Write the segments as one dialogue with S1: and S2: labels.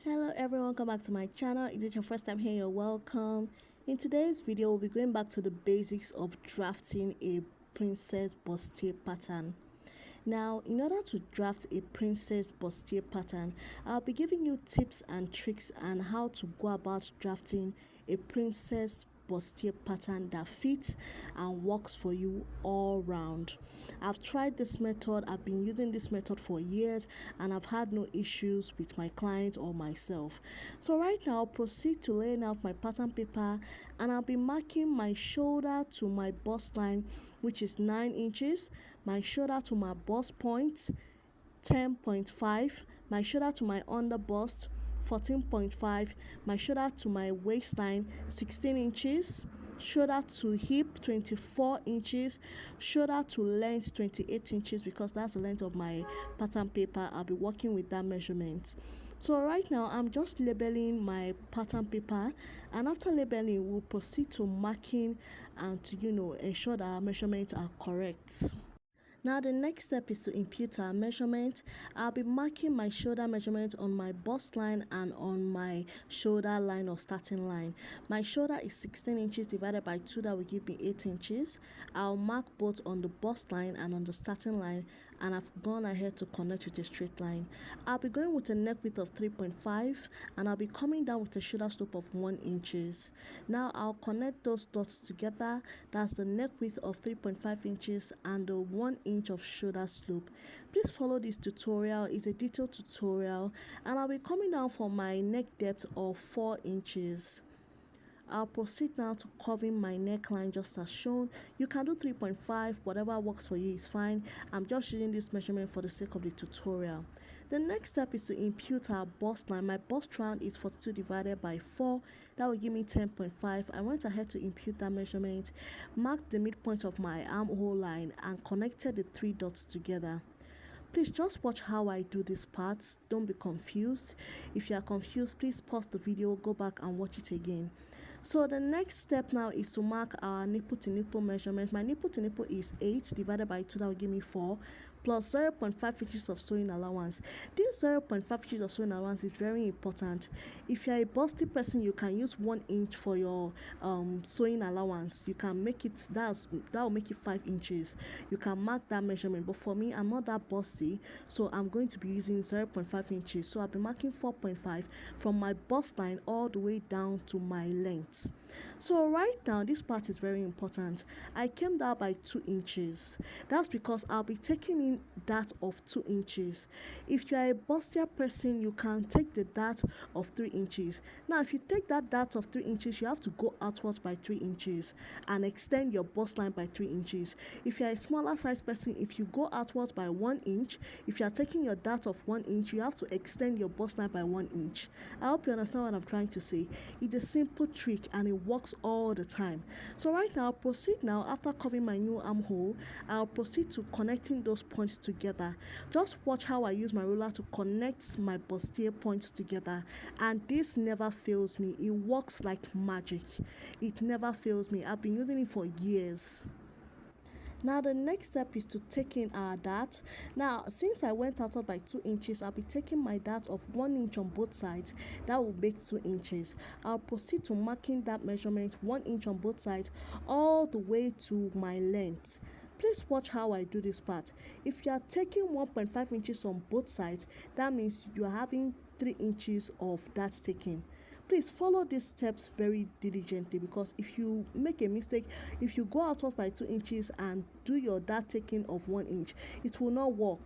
S1: Hello everyone, welcome back to my channel. If it's your first time here, you're welcome. In today's video, we'll be going back to the basics of drafting a princess bustier pattern. Now, in order to draft a princess bustier pattern, I'll be giving you tips and tricks on how to go about drafting a princess bustier pattern that fits and works for you all round. I've tried this method, I've been using this method for years, and I've had no issues with my clients or myself. So right now I'll proceed to laying out my pattern paper, and I'll be marking my shoulder to my bust line, which is 9 inches, my shoulder to my bust point 10.5, my shoulder to my under bust 14.5, my shoulder to my waistline 16 inches, shoulder to hip 24 inches, shoulder to length 28 inches, because that's the length of my pattern paper. I'll be working with that measurement. So right now I'm just labeling my pattern paper, and after labeling we'll proceed to marking and to ensure that our measurements are correct. Now the next step is to impute our measurement. I'll be marking my shoulder measurement on my bust line and on my shoulder line or starting line. My shoulder is 16 inches divided by 2, that will give me 8 inches. I'll mark both on the bust line and on the starting line, and I've gone ahead to connect with a straight line. I'll be going with a neck width of 3.5, and I'll be coming down with a shoulder slope of 1 inches. Now I'll connect those dots together. That's the neck width of 3.5 inches and the 1 inch of shoulder slope. Please follow this tutorial. It's a detailed tutorial, and I'll be coming down for my neck depth of 4 inches. I'll proceed now to curving my neckline just as shown. You can do 3.5, whatever works for you is fine. I'm just using this measurement for the sake of the tutorial. The next step is to impute our bust line. My bust round is 42 divided by 4. That will give me 10.5. I went ahead to impute that measurement, marked the midpoint of my armhole line, and connected the 3 dots together. Please just watch how I do these parts. Don't be confused. If you are confused, please pause the video, go back and watch it again. So the next step now is to mark our nipple to nipple measurement. My nipple to nipple is 8 divided by 2, that will give me 4, plus 0.5 inches of sewing allowance. This 0.5 inches of sewing allowance is very important. If you are a busty person, you can use 1 inch for your sewing allowance. You can make it, that will make it 5 inches. You can mark that measurement, but for me, I'm not that busty, so I'm going to be using 0.5 inches. So I'll be marking 4.5 from my bust line all the way down to my length. So right now, this part is very important. I came down by 2 inches. That's because I'll be taking in dart of 2 inches. If you are a bustier person, you can take the dart of 3 inches. Now, if you take that dart of 3 inches, you have to go outwards by 3 inches and extend your bust line by 3 inches. If you are a smaller size person, if you go outwards by 1 inch, if you are taking your dart of 1 inch, you have to extend your bust line by 1 inch. I hope you understand what I'm trying to say. It's a simple trick and it works all the time. So right now, I'll proceed now. After covering my new armhole, I'll proceed to connecting those points together. Just watch how I use my ruler to connect my bustier points together, and this never fails me. It works like magic. It never fails me. I've been using it for years. Now the next step is to take in our dart. Now since I went outward by 2 inches, I'll be taking my dart of 1 inch on both sides. That will make 2 inches. I'll proceed to marking that measurement 1 inch on both sides all the way to my length. Please watch how I do this part. If you are taking 1.5 inches on both sides, that means you are having 3 inches of dart taking. Please follow these steps very diligently, because if you make a mistake, if you go outwards by 2 inches and do your dart taking of 1 inch, it will not work.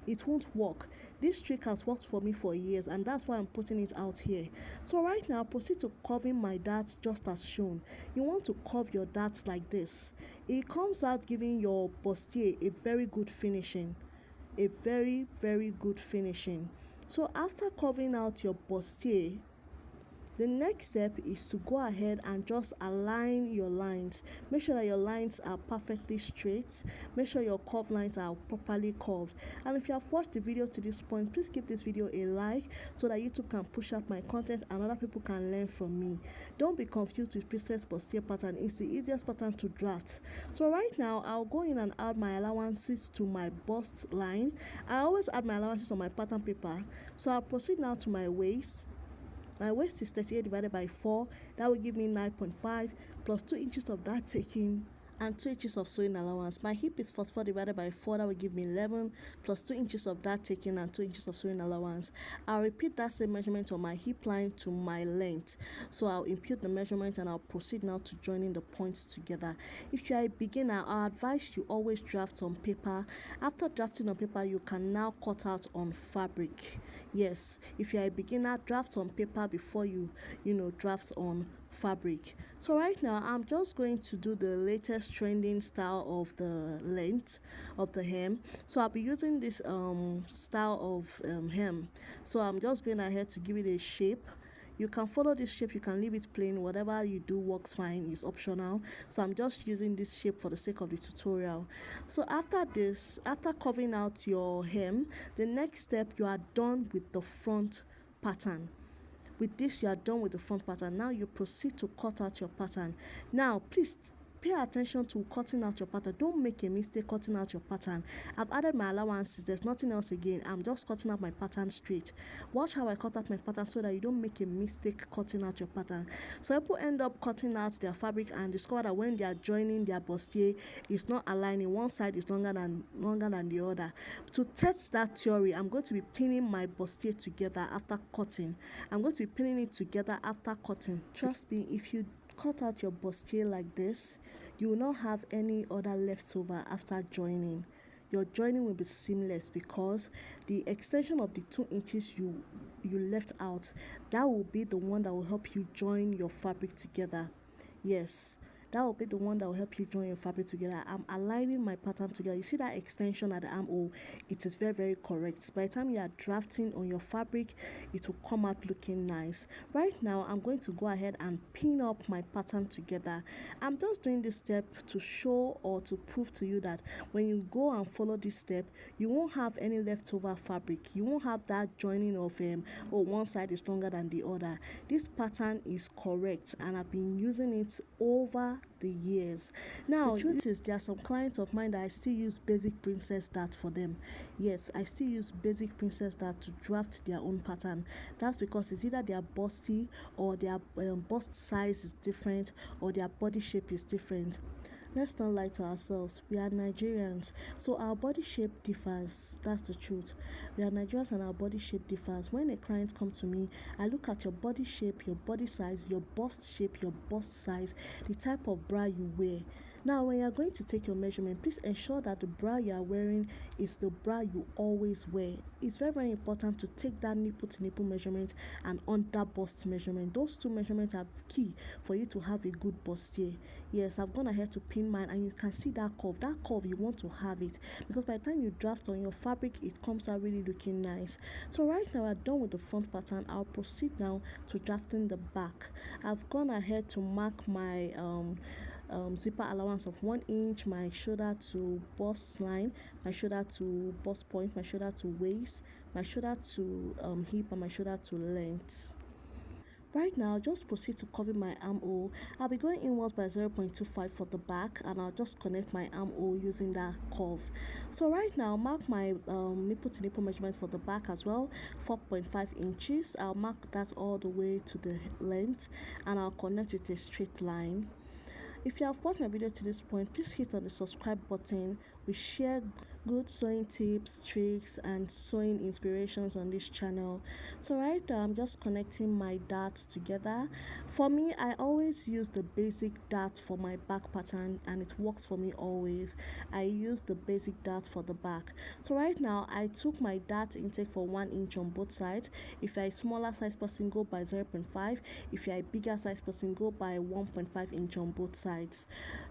S1: It won't work. This trick has worked for me for years, and that's why I'm putting it out here. So right now, proceed to curving my dart just as shown. You want to curve your darts like this. It comes out giving your bustier a very good finishing. A very, very good finishing. So after curving out your bustier, The next step is to go ahead and just align your lines. Make sure that your lines are perfectly straight. Make sure your curved lines are properly curved. And if you have watched the video to this point, please give this video a like so that YouTube can push up my content and other people can learn from me. Don't be confused with Princess Bustier pattern. It's the easiest pattern to draft. So right now, I'll go in and add my allowances to my bust line. I always add my allowances on my pattern paper. So I'll proceed now to my waist. My waist is 38 divided by 4. That will give me 9.5 plus 2 inches of that taking and 2 inches of sewing allowance. My hip is 44 divided by 4. That will give me 11 plus 2 inches of that taking and 2 inches of sewing allowance. I'll repeat that same measurement on my hip line to my length. So I'll impute the measurement and I'll proceed now to joining the points together. If you are a beginner, I advise you always draft on paper. After drafting on paper, you can now cut out on fabric. Yes, if you are a beginner, draft on paper before you draft on fabric. So right now I'm just going to do the latest trending style of the length of the hem. So I'll be using this style of hem. So I'm just going ahead to give it a shape. You can follow this shape, you can leave it plain, whatever you do works fine, is optional. So I'm just using this shape for the sake of the tutorial. So after this, after covering out your hem, the next step, you are done with the front pattern. With this, you are done with the front pattern. Now you proceed to cut out your pattern. Now please pay attention to cutting out your pattern. Don't make a mistake cutting out your pattern. I've added my allowances. There's nothing else again. I'm just cutting out my pattern straight. Watch how I cut out my pattern so that you don't make a mistake cutting out your pattern. So people end up cutting out their fabric and discover that when they are joining their bustier, it's not aligning. One side is longer than the other. To test that theory, I'm going to be pinning my bustier together after cutting. I'm going to be pinning it together after cutting. Trust me, if you cut out your bustier like this, you will not have any other leftover after joining. Your joining will be seamless because the extension of the 2 inches you left out, that will be the one that will help you join your fabric together. Yes, that will be the one that will help you join your fabric together. I'm aligning my pattern together. You see that extension at the armhole? It is very, very correct. By the time you are drafting on your fabric, it will come out looking nice. Right now, I'm going to go ahead and pin up my pattern together. I'm just doing this step to show or to prove to you that when you go and follow this step, you won't have any leftover fabric. You won't have that joining of one side is stronger than the other. This pattern is correct and I've been using it over the years. Now, the truth is, there are some clients of mine that I still use basic princess dart for them. Yes, I still use basic princess dart to draft their own pattern. That's because it's either their busty or their bust size is different or their body shape is different. Let's not lie to ourselves. We are Nigerians, so our body shape differs. That's the truth. We are Nigerians and our body shape differs. When a client comes to me, I look at your body shape, your body size, your bust shape, your bust size, the type of bra you wear. Now, when you are going to take your measurement, please ensure that the bra you are wearing is the bra you always wear. It's very, very important to take that nipple to nipple measurement and under bust measurement. Those two measurements are key for you to have a good bustier. Yes, I've gone ahead to pin mine and you can see that curve. That curve, you want to have it because by the time you draft on your fabric, it comes out really looking nice. So right now, we're done with the front pattern. I'll proceed now to drafting the back. I've gone ahead to mark my zipper allowance of 1 inch, my shoulder to bust line, my shoulder to bust point, my shoulder to waist, my shoulder to hip, and my shoulder to length. Right now, I'll just proceed to cover my armhole. I'll be going inwards by 0.25 for the back and I'll just connect my armhole using that curve. So right now, I'll mark my nipple to nipple measurement for the back as well, 4.5 inches. I'll mark that all the way to the length and I'll connect with a straight line. If you have watched my video to this point, please hit on the subscribe button. We share good sewing tips, tricks, and sewing inspirations on this channel. So right now, I'm just connecting my darts together. For me, I always use the basic dart for my back pattern, and it works for me always. I use the basic dart for the back. So right now, I took my dart intake for 1 inch on both sides. If you're a smaller size person, go by 0.5. If you're a bigger size person, go by 1.5 inch on both sides.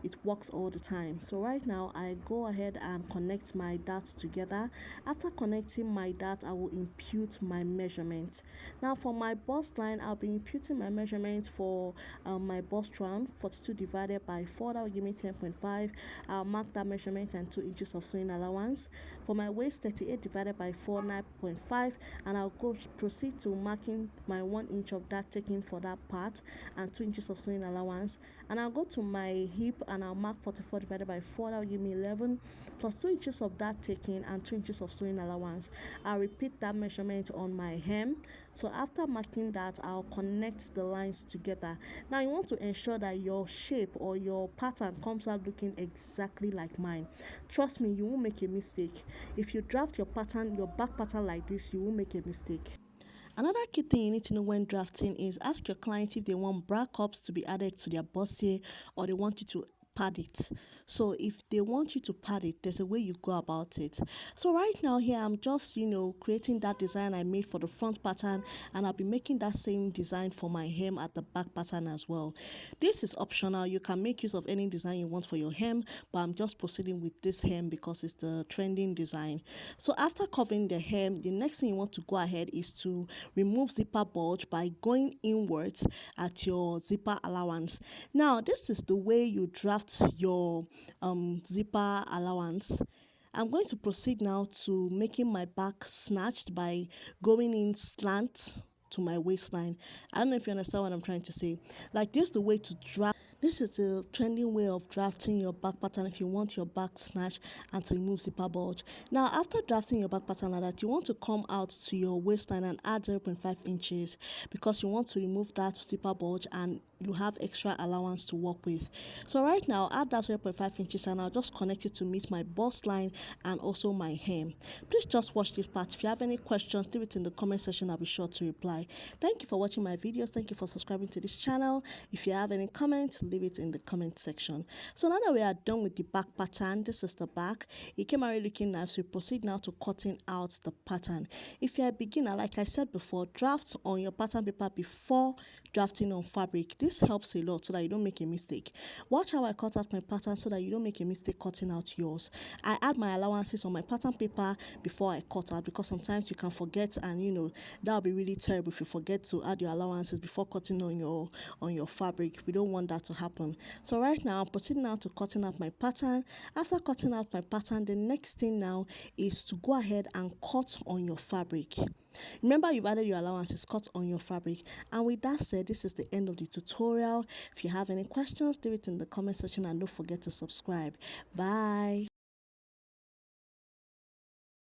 S1: It works all the time. So right now, I go ahead and connect my darts together. After connecting my dart, I will impute my measurement. Now for my bust line, I'll be imputing my measurement for my bust round. 42 divided by 4, that will give me 10.5. I'll mark that measurement and 2 inches of sewing allowance. For my waist, 38 divided by 4, 9.5, and I'll proceed to marking my 1 inch of that taken for that part and 2 inches of sewing allowance. And I'll go to my hip and I'll mark 44 divided by 4, that will give me 11, plus 2 inches of that taken and 2 inches of sewing allowance. I'll repeat that measurement on my hem. So after marking that, I'll connect the lines together. Now you want to ensure that your shape or your pattern comes out looking exactly like mine. Trust me, you won't make a mistake. If you draft your pattern, your back pattern like this, you won't make a mistake. Another key thing you need to know when drafting is ask your client if they want bra cups to be added to their bustier or they want you to pad it. So if they want you to pad it, there's a way you go about it. So right now here I'm just creating that design I made for the front pattern, and I'll be making that same design for my hem at the back pattern as well. This is optional. You can make use of any design you want for your hem, but I'm just proceeding with this hem because it's the trending design. So after covering the hem, the next thing you want to go ahead is to remove zipper bulge by going inwards at your zipper allowance. Now this is the way you draft your zipper allowance. I'm going to proceed now to making my back snatched by going in slant to my waistline. I don't know if you understand what I'm trying to say. Like this is the way to draft. This is a trending way of drafting your back pattern if you want your back snatch and to remove zipper bulge. Now, after drafting your back pattern like that, you want to come out to your waistline and add 0.5 inches because you want to remove that zipper bulge and you have extra allowance to work with. So right now, add that 0.5 inches and I'll just connect it to meet my bust line and also my hem. Please just watch this part. If you have any questions, leave it in the comment section. I'll be sure to reply. Thank you for watching my videos. Thank you for subscribing to this channel. If you have any comments, leave it in the comment section. So now that we are done with the back pattern, this is the back. It came out looking nice. We proceed now to cutting out the pattern. If you're a beginner, like I said before, draft on your pattern paper before drafting on fabric. This helps a lot so that you don't make a mistake. Watch how I cut out my pattern so that you don't make a mistake cutting out yours. I add my allowances on my pattern paper before I cut out because sometimes you can forget, and that'll be really terrible if you forget to add your allowances before cutting on your fabric. We don't want that to happen. So right now I'm proceeding now to cutting out my pattern. After cutting out my pattern, the next thing now is to go ahead and cut on your fabric. Remember, you've added your allowances, cut on your fabric. And with that said, this is the end of the tutorial. If you have any questions, leave it in the comment section and don't forget to subscribe. Bye.